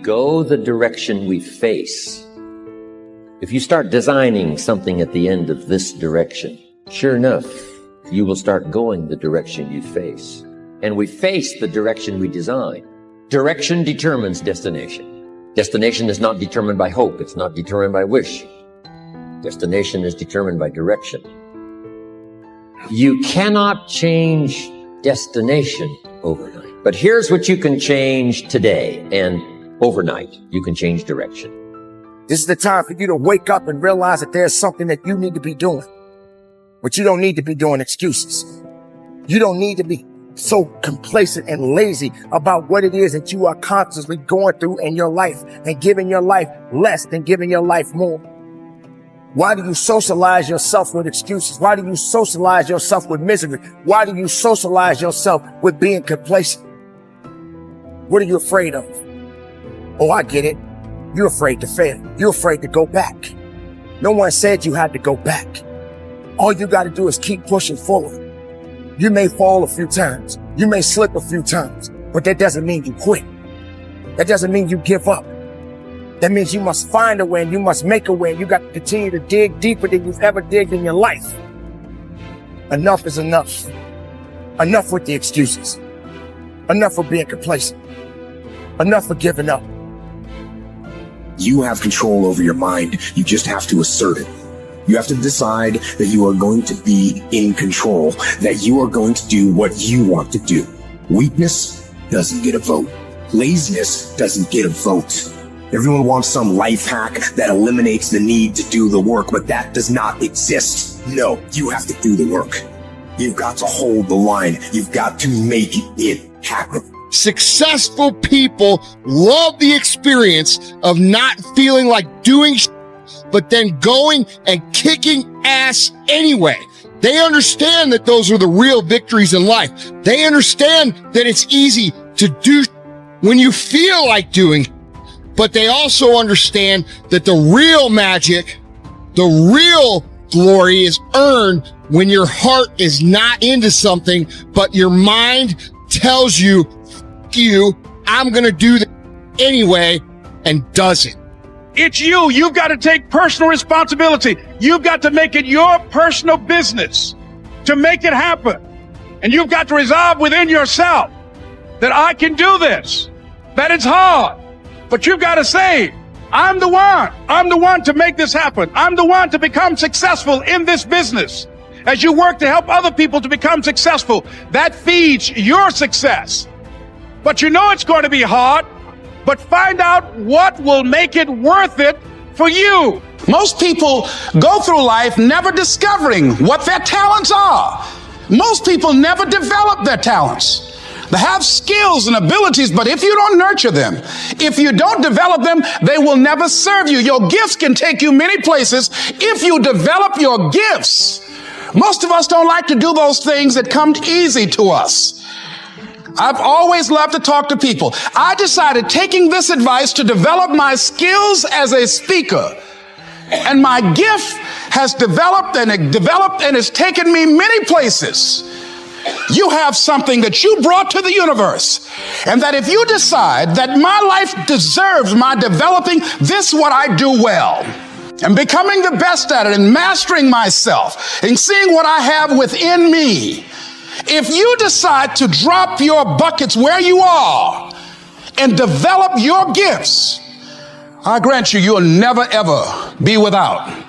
go the direction we face. If you start designing something at the end of this direction, sure enough, you will start going the direction you face. And we face the direction we design. Direction determines destination. Destination is not determined by hope. It's not determined by wish. Destination is determined by direction. You cannot change destination overnight. But here's what you can change today, and overnight, you can change direction. This is the time for you to wake up and realize that there's something that you need to be doing. But you don't need to be doing excuses. You don't need to be so complacent and lazy about what it is that you are constantly going through in your life and giving your life less than giving your life more. Why do you socialize yourself with excuses? Why do you socialize yourself with misery? Why do you socialize yourself with being complacent? What are you afraid of? Oh, I get it. You're afraid to fail. You're afraid to go back. No one said you had to go back. All you got to do is keep pushing forward. You may fall a few times. You may slip a few times, but that doesn't mean you quit. That doesn't mean you give up. That means you must find a way and you must make a way. You got to continue to dig deeper than you've ever digged in your life. Enough is enough. Enough with the excuses. Enough for being complacent. Enough for giving up. You have control over your mind. You just have to assert it. You have to decide that you are going to be in control, that you are going to do what you want to do. Weakness doesn't get a vote. Laziness doesn't get a vote. Everyone wants some life hack that eliminates the need to do the work, but that does not exist. No, you have to do the work. You've got to hold the line. You've got to make it happen. Successful people love the experience of not feeling like doing but then going and kicking ass anyway. They understand that those are the real victories in life. They understand that it's easy to do when you feel like doing, but they also understand that the real magic, the real glory is earned when your heart is not into something, but your mind tells you, I'm going to do that anyway, and does it. It's you. You've got to take personal responsibility. You've got to make it your personal business to make it happen. And you've got to resolve within yourself that I can do this, that it's hard, but you've got to say, I'm the one. I'm the one to make this happen. I'm the one to become successful in this business. As you work to help other people to become successful, that feeds your success. But you know it's going to be hard, but find out what will make it worth it for you. Most people go through life never discovering what their talents are. Most people never develop their talents. They have skills and abilities, but if you don't nurture them, if you don't develop them, they will never serve you. Your gifts can take you many places if you develop your gifts. Most of us don't like to do those things that come easy to us. I've always loved to talk to people. I decided, taking this advice, to develop my skills as a speaker. And my gift has developed and it's taken me many places. You have something that you brought to the universe. And that if you decide that my life deserves my developing, this is what I do well. And becoming the best at it and mastering myself and seeing what I have within me. If you decide to drop your buckets where you are and develop your gifts, I grant you, you'll never, ever be without.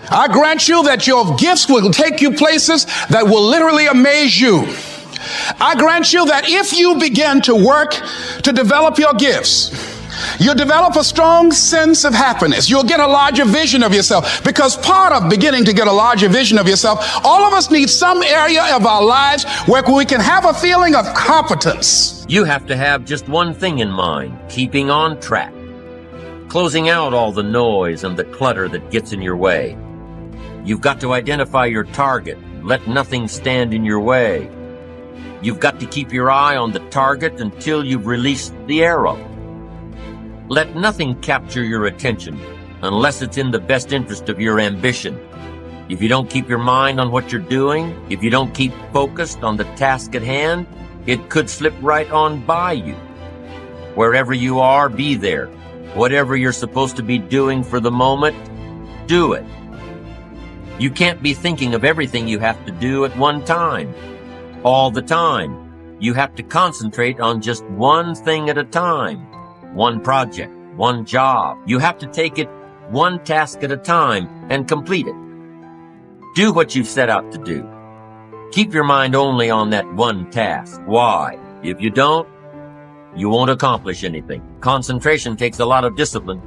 I grant you that your gifts will take you places that will literally amaze you. I grant you that if you begin to work to develop your gifts, you'll develop a strong sense of happiness. You'll get a larger vision of yourself, because part of beginning to get a larger vision of yourself, all of us need some area of our lives where we can have a feeling of competence. You have to have just one thing in mind: keeping on track, closing out all the noise and the clutter that gets in your way. You've got to identify your target. Let nothing stand in your way. You've got to keep your eye on the target until you've released the arrow. Let nothing capture your attention unless it's in the best interest of your ambition. If you don't keep your mind on what you're doing, if you don't keep focused on the task at hand, it could slip right on by you. Wherever you are, be there. Whatever you're supposed to be doing for the moment, do it. You can't be thinking of everything you have to do at one time, all the time. You have to concentrate on just one thing at a time, one project, one job. You have to take it one task at a time and complete it. Do what you've set out to do. Keep your mind only on that one task. Why? If you don't, you won't accomplish anything. Concentration takes a lot of discipline.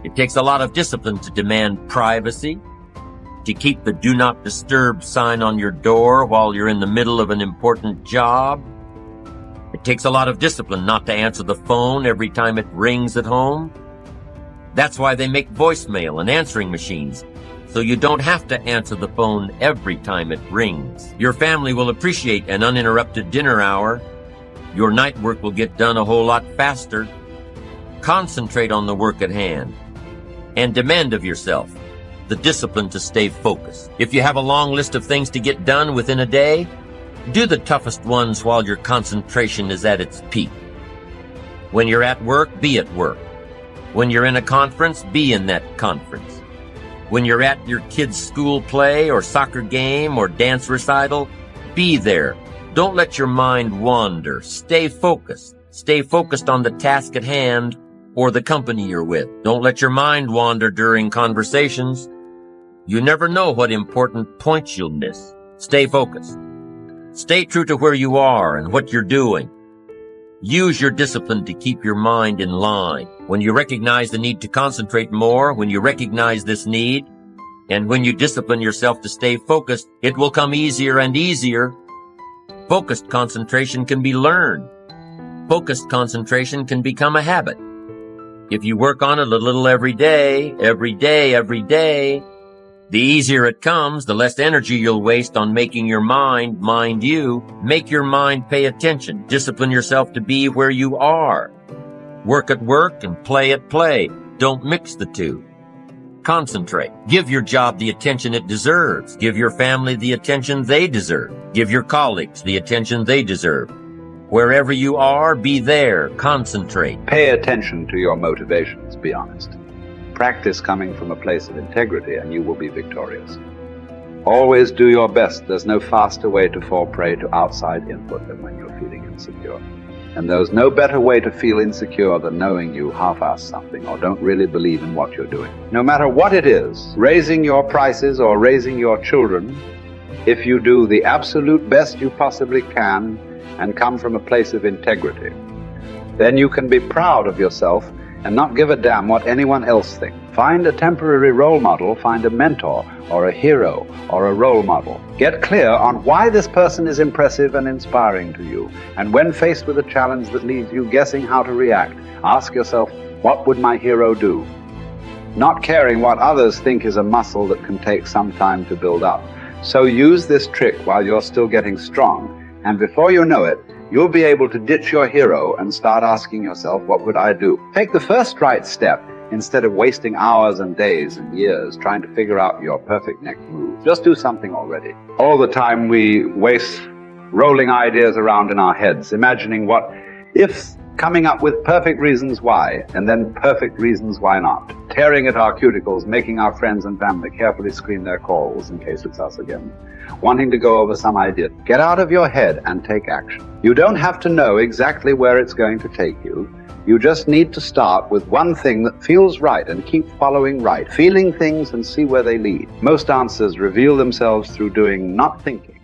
It takes a lot of discipline to demand privacy, to keep the do not disturb sign on your door while you're in the middle of an important job. It takes a lot of discipline not to answer the phone every time it rings at home. That's why they make voicemail and answering machines, so you don't have to answer the phone every time it rings. Your family will appreciate an uninterrupted dinner hour. Your night work will get done a whole lot faster. Concentrate on the work at hand and demand of yourself the discipline to stay focused. If you have a long list of things to get done within a day, do the toughest ones while your concentration is at its peak. When you're at work, be at work. When you're in a conference, be in that conference. When you're at your kid's school play or soccer game or dance recital, be there. Don't let your mind wander. Stay focused. Stay focused on the task at hand or the company you're with. Don't let your mind wander during conversations. You never know what important points you'll miss. Stay focused. Stay true to where you are and what you're doing. Use your discipline to keep your mind in line. When you recognize the need to concentrate more, when you recognize this need, and when you discipline yourself to stay focused, it will come easier and easier. Focused concentration can be learned. Focused concentration can become a habit. If you work on it a little every day, the easier it comes, the less energy you'll waste on making your mind mind you. Make your mind pay attention. Discipline yourself to be where you are. Work at work and play at play. Don't mix the two. Concentrate. Give your job the attention it deserves. Give your family the attention they deserve. Give your colleagues the attention they deserve. Wherever you are, be there. Concentrate. Pay attention to your motivations, be honest. Practice coming from a place of integrity and you will be victorious. Always do your best. There's no faster way to fall prey to outside input than when you're feeling insecure. And there's no better way to feel insecure than knowing you half-ass something or don't really believe in what you're doing. No matter what it is, raising your prices or raising your children, if you do the absolute best you possibly can and come from a place of integrity, then you can be proud of yourself and not give a damn what anyone else thinks. Find a temporary role model, find a mentor or a hero or a role model. Get clear on why this person is impressive and inspiring to you. And when faced with a challenge that leaves you guessing how to react, ask yourself, what would my hero do? Not caring what others think is a muscle that can take some time to build up. So use this trick while you're still getting strong. And before you know it, you'll be able to ditch your hero and start asking yourself, what would I do? Take the first right step instead of wasting hours and days and years trying to figure out your perfect next move. Just do something already. All the time we waste rolling ideas around in our heads, imagining what ifs, coming up with perfect reasons why, and then perfect reasons why not. Tearing at our cuticles, making our friends and family carefully screen their calls in case it's us again. Wanting to go over some idea. Get out of your head and take action. You don't have to know exactly where it's going to take you. You just need to start with one thing that feels right and keep following right, feeling things and see where they lead. Most answers reveal themselves through doing, not thinking.